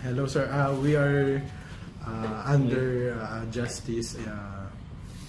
Hello, sir. We are under Justice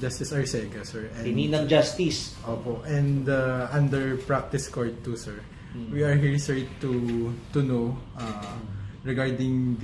Arcega, sir. Dininang Justice. Opo. And under Practice Court too, sir. We are here, sir, to know regarding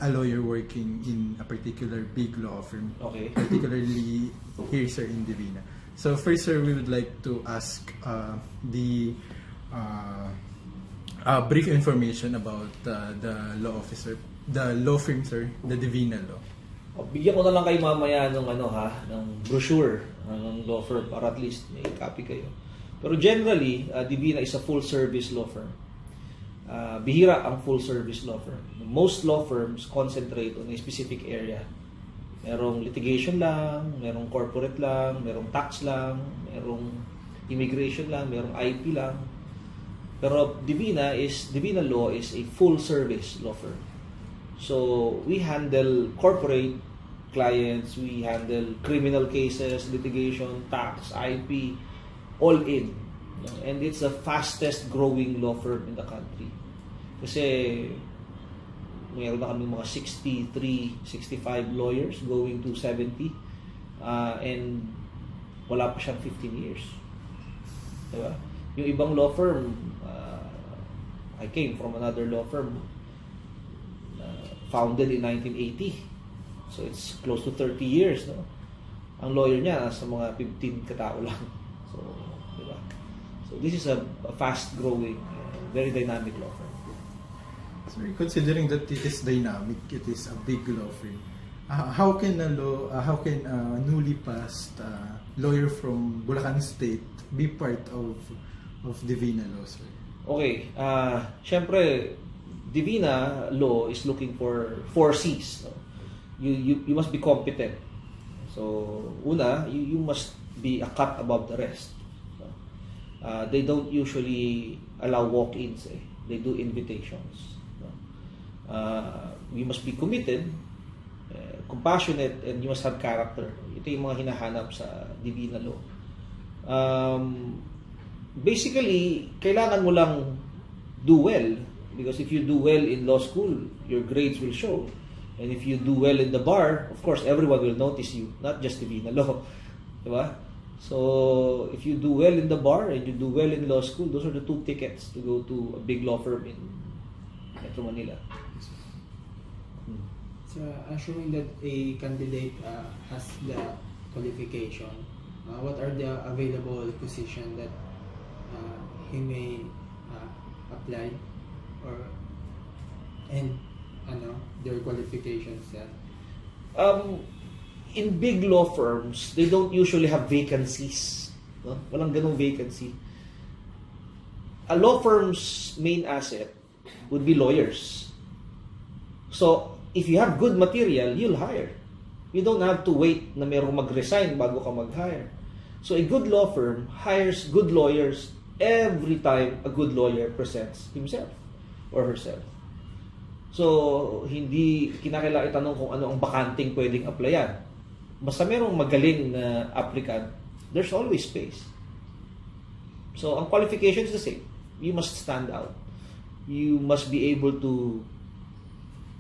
a lawyer working in a particular big law firm. Okay. Particularly here, sir, in Divina. So first, sir, we would like to ask the brief information about the law firm, sir, the Divina Law. Bigyan ko na lang kayo mamaya ng brochure ng law firm para at least may copy kayo. Pero generally, Divina is a full-service law firm. Bihira ang full-service law firm. Most law firms concentrate on a specific area. Merong litigation lang, merong corporate lang, merong tax lang, merong immigration lang, merong IP lang. Pero Divina Law is a full-service law firm. So, we handle corporate clients, we handle criminal cases, litigation, tax, IP, all in. And it's the fastest growing law firm in the country. Kasi mayroon na kami mga 63, 65 lawyers going to 70. And wala pa siyang 15 years. Diba? Yung ibang law firm, I came from another law firm founded in 1980. So it's close to 30 years, no? Ang lawyer niya nasa mga 15 katao lang. So, diba? So this is a fast-growing, very dynamic law firm. So, considering that it is dynamic, it is a big law firm. How can a newly passed lawyer from Bulacan State be part of Divina Law, sir? Okay, syempre, Divina Law is looking for 4 C's. No? You must be competent. So, una, you must be a cut above the rest. No? They don't usually allow walk-ins. They do invitations. No? You must be committed, compassionate, and you must have character. Ito yung mga hinahanap sa Divina Law. Basically, kailangan mo lang do well, because if you do well in law school, your grades will show. And if you do well in the bar, of course, everyone will notice you, not just Divina Law. Diba? So, if you do well in the bar and you do well in law school, those are the 2 tickets to go to a big law firm in Metro Manila. So, assuming that a candidate has the qualification, what are the available positions that he may apply and their qualifications? In big law firms, they don't usually have vacancies. No? Walang ganung vacancy. A law firm's main asset would be lawyers. So, if you have good material, you'll hire. You don't have to wait na merong mag-resign bago ka mag-hire. So, a good law firm hires good lawyers every time a good lawyer presents himself or herself. So, hindi kinakailangan itanong kung ano ang bakanting pwedeng applyan. Basta merong magaling na applicant, there's always space. So, ang qualification is the same. You must stand out. You must be able to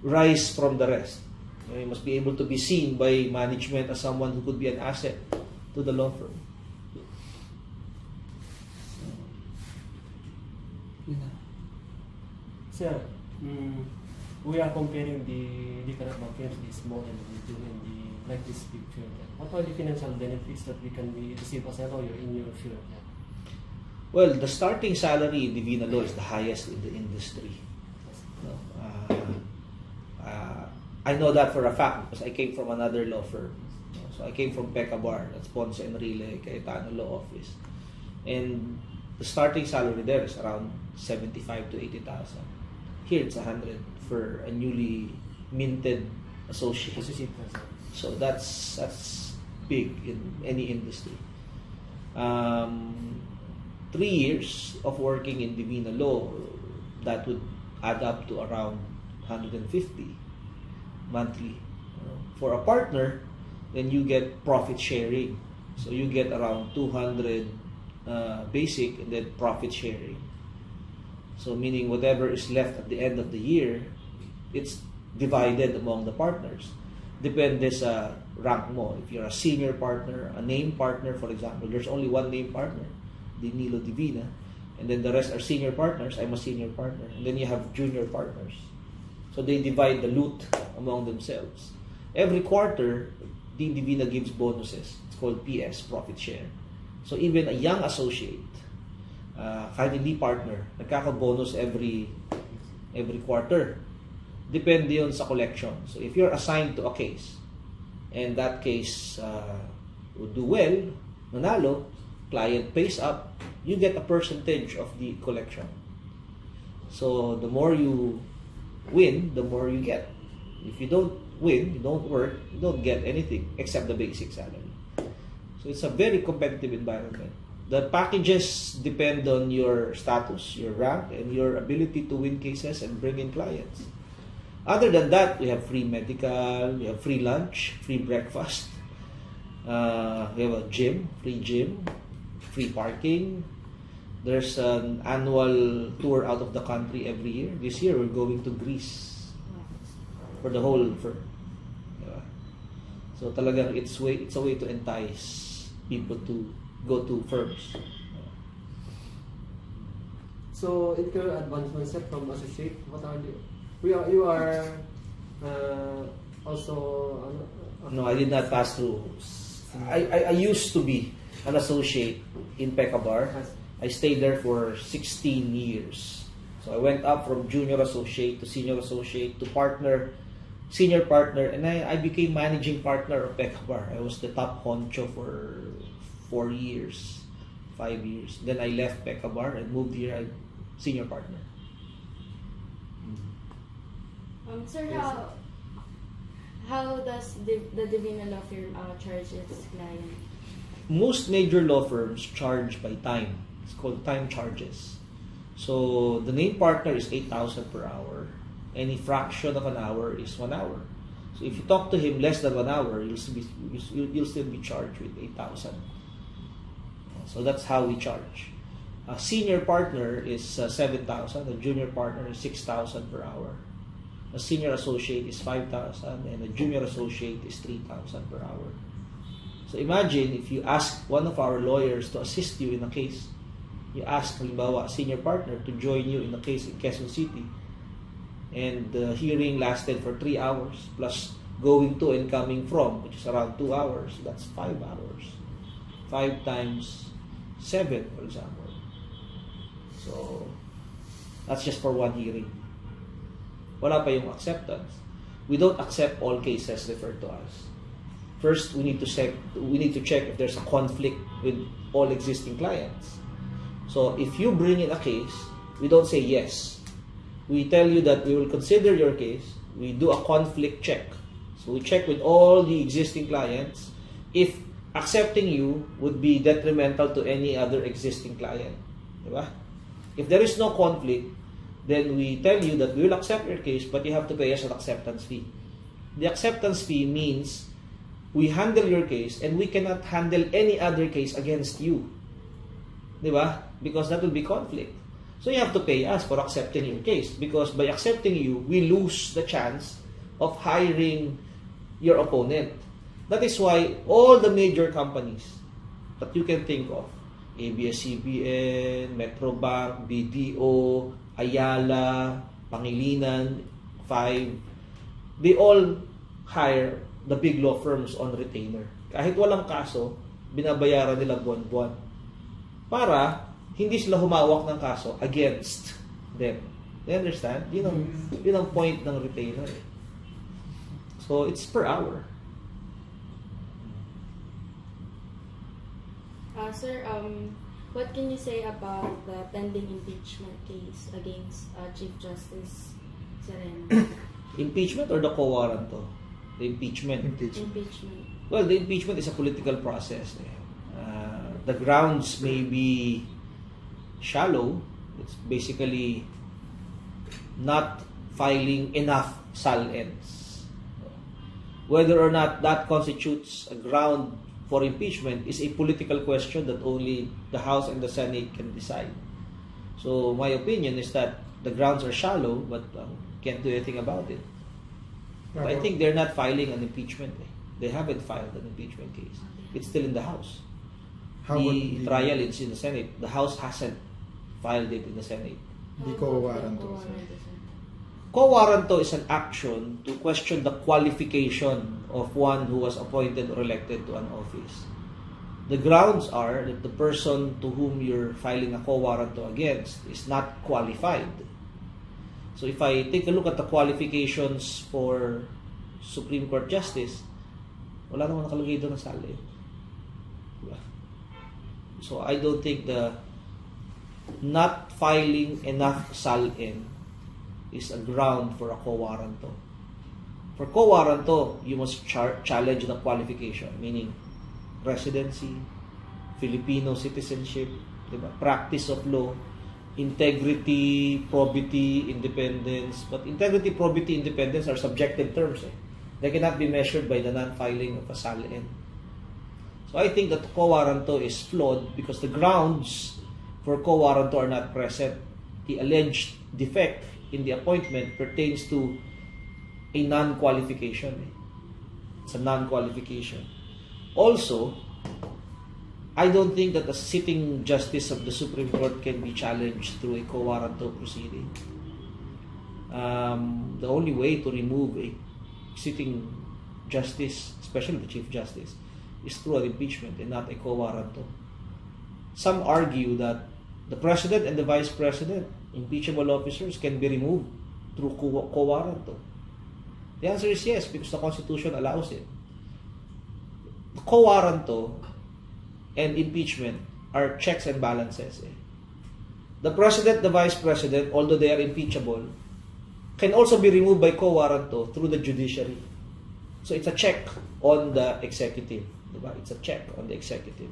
rise from the rest. You must be able to be seen by management as someone who could be an asset to the law firm. Sir, we are comparing the different law firms, the small and the medium and the like this big firm. What are the financial benefits that we can receive as a lawyer in your firm? Well, the starting salary in Divina Law is the highest in the industry. No? I know that for a fact because I came from another law firm. So I came from Pekka Bar, that's Ponce Enrile, Cayetano Law Office. And the starting salary there is around 75 to 80,000. Here it's 100 for a newly minted associate. So that's big in any industry. 3 years of working in Divina Law, that would add up to around 150 monthly. For a partner, then you get profit sharing. So you get around 200 basic and then profit sharing. So meaning whatever is left at the end of the year, it's divided among the partners. Depende sa rank mo. If you're a senior partner, a name partner, for example, there's only one name partner, Nilo Divina, and then the rest are senior partners. I'm a senior partner. And then you have junior partners. So they divide the loot among themselves. Every quarter, Divina gives bonuses. It's called PS, profit share. So even a young associate, kahit hindi partner, nagkaka-bonus every quarter. Depende yun sa collection. So if you're assigned to a case, and that case would do well, nanalo, client pays up, you get a percentage of the collection. So the more you win, the more you get. If you don't win, you don't work, you don't get anything except the basic salary. So it's a very competitive environment. The packages depend on your status, your rank, and your ability to win cases and bring in clients. Other than that, we have free medical, we have free lunch, free breakfast, we have a gym, free parking. There's an annual tour out of the country every year. This year, we're going to Greece for the whole firm. Diba? So talagang it's a way to entice people to go to firms. So in career advancement, sir, from associate, what are you are also No, I did not pass through. I used to be an associate in Pecabar. I stayed there for 16 years. So I went up from junior associate to senior associate to partner, senior partner, and I became managing partner of Pecabar. I was the top honcho for 4 years, 5 years. Then I left Pecabar and moved here as senior partner. Sir, how does the Divina Law Firm charge its client? Most major law firms charge by time. It's called time charges. So the name partner is 8,000 per hour. Any fraction of an hour is 1 hour. So if you talk to him less than 1 hour, you'll still be charged with 8,000. So that's how we charge. A senior partner is 7,000. A junior partner is 6,000 per hour. A senior associate is 5,000 and a junior associate is 3,000 per hour. So imagine if you ask one of our lawyers to assist you in a case. You ask, halimbawa, a senior partner to join you in a case in Quezon City, and the hearing lasted for 3 hours plus going to and coming from, which is around 2 hours. That's 5 hours. 5 times 7, for example. So that's just for one hearing. Wala pa yung acceptance. We don't accept all cases referred to us. First, we need to check if there's a conflict with all existing clients. So if you bring in a case, we don't say yes. We tell you that we will consider your case. We do a conflict check. So we check with all the existing clients if accepting you would be detrimental to any other existing client. Diba? If there is no conflict, then we tell you that we will accept your case, but you have to pay us an acceptance fee. The acceptance fee means we handle your case and we cannot handle any other case against you. Diba? Because that will be conflict. So you have to pay us for accepting your case, because by accepting you, we lose the chance of hiring your opponent. That is why all the major companies that you can think of, ABS-CBN, Metrobank, BDO, Ayala, Pangilinan, 5, they all hire the big law firms on retainer. Kahit walang kaso, binabayaran nila buwan-buwan para hindi sila humawak ng kaso against them. You understand? Yun ang point ng retainer. So, it's per hour. Sir, what can you say about the pending impeachment case against Chief Justice Sereno? Impeachment or the co-warranto? The impeachment. Impeachment. Well, the impeachment is a political process. The grounds may be shallow. It's basically not filing enough SAL-Ns. Whether or not that constitutes a ground for impeachment is a political question that only the House and the Senate can decide. So my opinion is that the grounds are shallow, but can't do anything about it. But I think they're not filing an impeachment. They haven't filed an impeachment case. It's still in the House. How The would trial is in the Senate. The House hasn't filed it in the Senate. the co-warranto, sir? Quo warranto is an action to question the qualification of one who was appointed or elected to an office. The grounds are that the person to whom you're filing a quo warranto against is not qualified. So if I take a look at the qualifications for Supreme Court Justice, wala naman nakalagay doon na sali. Diba? So I don't think the not filing enough SALN is a ground for a quo warranto. For quo warranto, you must challenge the qualification, meaning residency, Filipino citizenship, diba? Practice of law, integrity, probity, independence. But integrity, probity, independence are subjective terms. They cannot be measured by the non-filing of a SALN. So I think that quo warranto is flawed because the grounds for quo warranto are not present. The alleged defect in the appointment pertains to a non-qualification. It's a non-qualification. Also, I don't think that a sitting justice of the Supreme Court can be challenged through a quo warranto proceeding. The only way to remove a sitting justice, especially the Chief Justice, is through an impeachment and not a quo warranto. Some argue that the President and the Vice President, impeachable officers, can be removed through quo warranto. The answer is yes, because the Constitution allows it. Quo warranto and impeachment are checks and balances. The President, the Vice President, although they are impeachable, can also be removed by quo warranto through the judiciary. So it's a check on the executive. Diba? It's a check on the executive.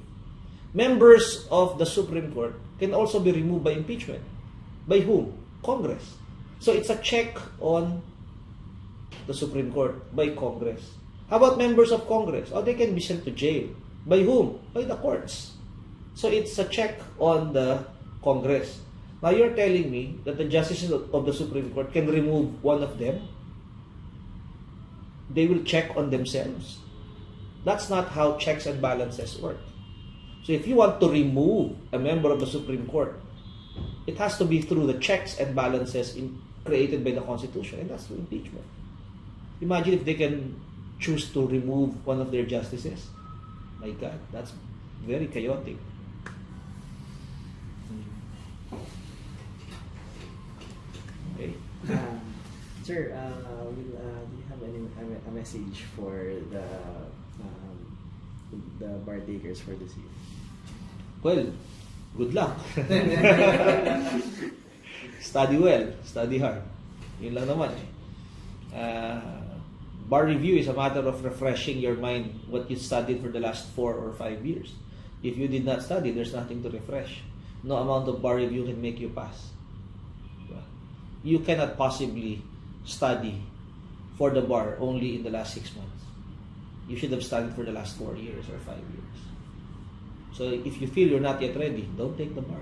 Members of the Supreme Court can also be removed by impeachment. By whom? Congress. So it's a check on the Supreme Court by Congress. How about members of Congress? Oh, they can be sent to jail. By whom? By the courts. So it's a check on the Congress. Now you're telling me that the justices of the Supreme Court can remove one of them? They will check on themselves? That's not how checks and balances work. So if you want to remove a member of the Supreme Court, it has to be through the checks and balances created by the Constitution, and that's through impeachment. Imagine if they can choose to remove one of their justices. My God, that's very chaotic. Okay. Sir, do you have a message for the bar takers for this year? Well, good luck. Study well, study hard. Yun lang naman eh. Bar review is a matter of refreshing your mind what you studied for the last 4 or 5 years. If you did not study, there's nothing to refresh. No amount of bar review can make you pass. You cannot possibly study for the bar only in the last 6 months. You should have studied for the last 4 years or 5 years. So if you feel you're not yet ready, don't take the bar.